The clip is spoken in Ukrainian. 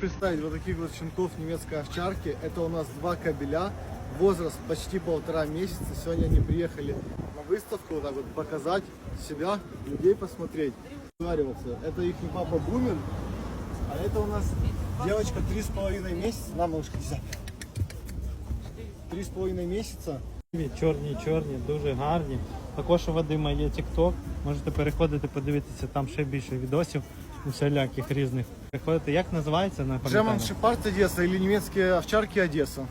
представить вот таких вот щенков немецкой овчарки. Это у нас 2 кобеля, возраст почти 1,5 месяца. Сегодня они приехали на выставку, вот так вот показать себя, людей посмотреть. Это их папа Бумер, а это у нас девочка 3,5 месяца. На, малышка, 3,5 месяца. Чорні, дуже гарні. Також у Вадима є TikTok. Можете переходити, подивитися, там ще більше відосів усіляких різних. Переходите, як називається? German Shepherd Одесса или немецкие овчарки Одесса.